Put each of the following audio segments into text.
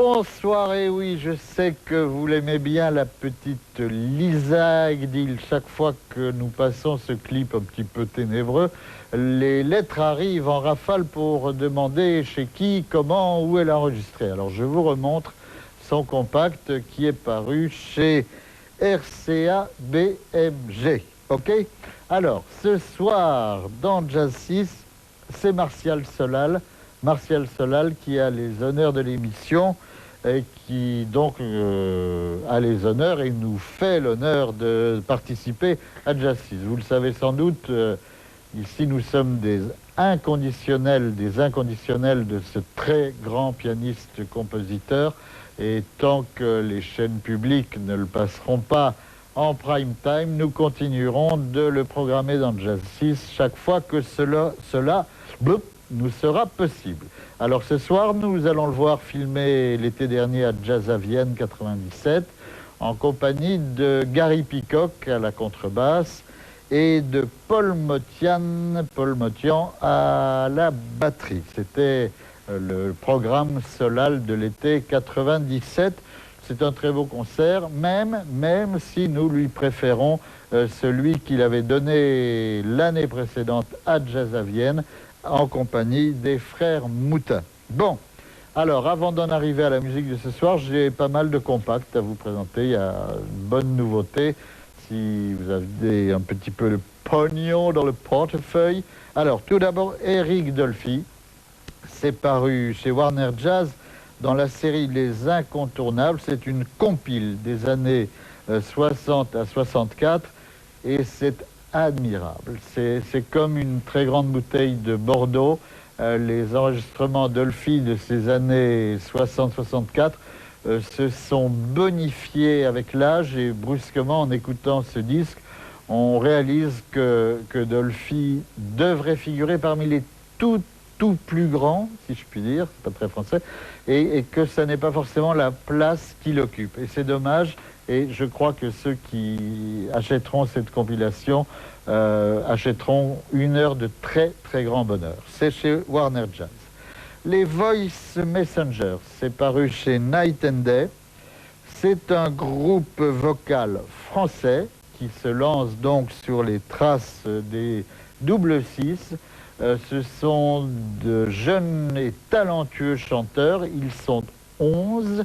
Bonsoir, et oui, je sais que vous l'aimez bien, la petite Lisa Agdil. Chaque fois que nous passons ce clip un petit peu ténébreux, les lettres arrivent en rafale pour demander chez qui, comment, où elle a enregistré. Alors je vous remontre son compact qui est paru chez RCA BMG. Ok? Alors, ce soir, dans Jazz 6, c'est Martial Solal. Martial Solal qui a les honneurs de l'émission et qui donc a les honneurs et nous fait l'honneur de participer à Jazz 6. Vous le savez sans doute, ici nous sommes des inconditionnels de ce très grand pianiste-compositeur, et tant que les chaînes publiques ne le passeront pas en prime time, nous continuerons de le programmer dans Jazz 6 chaque fois que cela nous sera possible. Alors ce soir, nous allons le voir filmer l'été dernier à Jazz à Vienne 97, en compagnie de Gary Peacock à la contrebasse et de Paul Motian à la batterie. C'était le programme Solal de l'été 97. C'est un très beau concert, même si nous lui préférons celui qu'il avait donné l'année précédente à Jazz à Vienne, en compagnie des frères Moutin. Bon, alors avant d'en arriver à la musique de ce soir, j'ai pas mal de compacts à vous présenter. Il y a une bonne nouveauté, si vous avez un petit peu de pognon dans le portefeuille. Alors, tout d'abord, Eric Dolphy. C'est paru chez Warner Jazz dans la série Les Incontournables. C'est une compile des années 60 à 64 et c'est admirable. C'est comme une très grande bouteille de Bordeaux. Les enregistrements Dolphy de ces années 60-64 se sont bonifiés avec l'âge, et brusquement, en écoutant ce disque, on réalise que Dolphy devrait figurer parmi les tout plus grands, si je puis dire, c'est pas très français, et que ça n'est pas forcément la place qu'il occupe. Et c'est dommage. Et je crois que ceux qui achèteront cette compilation achèteront une heure de très grand bonheur. C'est chez Warner Jazz. Les Voice Messengers, c'est paru chez Night and Day. C'est un groupe vocal français qui se lance donc sur les traces des double six. Ce sont de jeunes et talentueux chanteurs. Ils sont 11.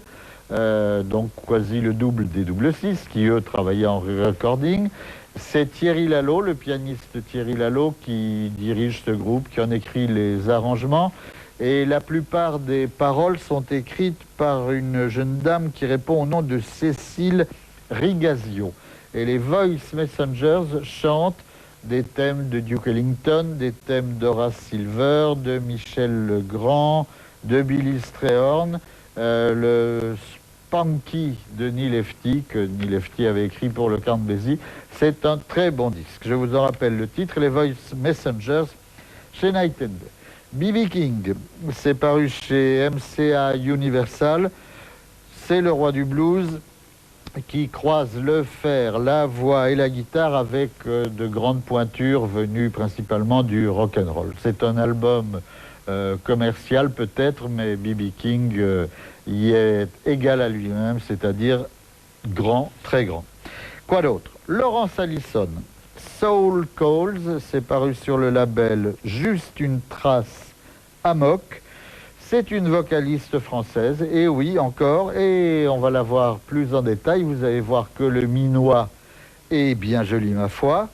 Donc quasi le double des double six, qui eux travaillaient en recording. C'est Thierry Lalo, le pianiste Thierry Lalo, qui dirige ce groupe, qui en écrit les arrangements. Et la plupart des paroles sont écrites par une jeune dame qui répond au nom de Cécile Rigazio. Et les Voice Messengers chantent des thèmes de Duke Ellington, des thèmes d'Horace Silver, de Michel Legrand, de Billy Strayhorn, le Spunky de Neil Hefti, que Neil Hefti avait écrit pour le Count Basie. C'est un très bon disque. Je vous en rappelle le titre, les Voice Messengers, chez Night and Day. B.B. King, c'est paru chez MCA Universal. C'est le roi du blues qui croise le fer, la voix et la guitare avec de grandes pointures venues principalement du rock'n'roll. C'est un album commercial peut-être, mais B.B. King y est égal à lui-même, c'est-à-dire grand, très grand. Quoi d'autre? Laurence Allison, Soul Calls, c'est paru sur le label Juste une trace Amok. C'est une vocaliste française, et oui, encore, et on va la voir plus en détail. Vous allez voir que le minois est bien joli, ma foi.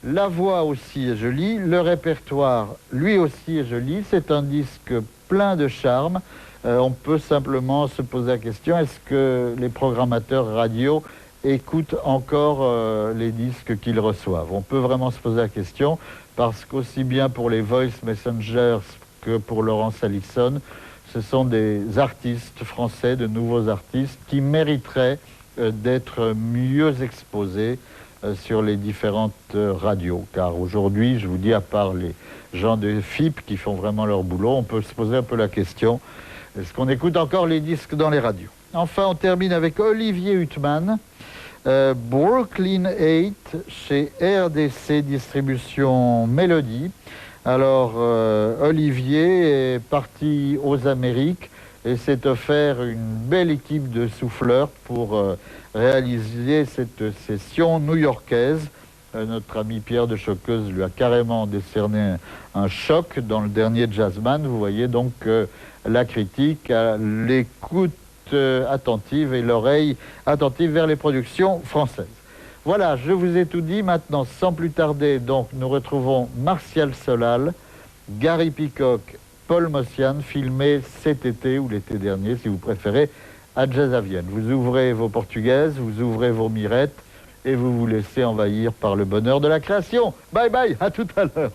La voix aussi est jolie, le répertoire, lui aussi, est joli. C'est un disque plein de charme. On peut simplement se poser la question, est-ce que les programmateurs radio écoutent encore les disques qu'ils reçoivent? On peut vraiment se poser la question, parce qu'aussi bien pour les Voice Messengers que pour Laurence Allison, ce sont des artistes français, de nouveaux artistes, qui mériteraient d'être mieux exposés sur les différentes radios. Car aujourd'hui, je vous dis, à part les gens de FIP qui font vraiment leur boulot, on peut se poser un peu la question, est-ce qu'on écoute encore les disques dans les radios? Enfin, on termine avec Olivier Huttman, Brooklyn 8, chez RDC Distribution Mélodie. Alors, Olivier est parti aux Amériques et s'est offert une belle équipe de souffleurs pour réaliser cette session new-yorkaise. Notre ami Pierre de Choqueuse lui a carrément décerné un choc dans le dernier Jazzman. Vous voyez donc la critique a l'écoute attentive et l'oreille attentive vers les productions françaises. Voilà, je vous ai tout dit. Maintenant, sans plus tarder, donc, nous retrouvons Martial Solal, Gary Peacock, Paul Mossian, filmés cet été ou l'été dernier, si vous préférez, à Jazz à Vienne. Vous ouvrez vos portugaises, vous ouvrez vos mirettes et vous vous laissez envahir par le bonheur de la création. Bye bye, à tout à l'heure.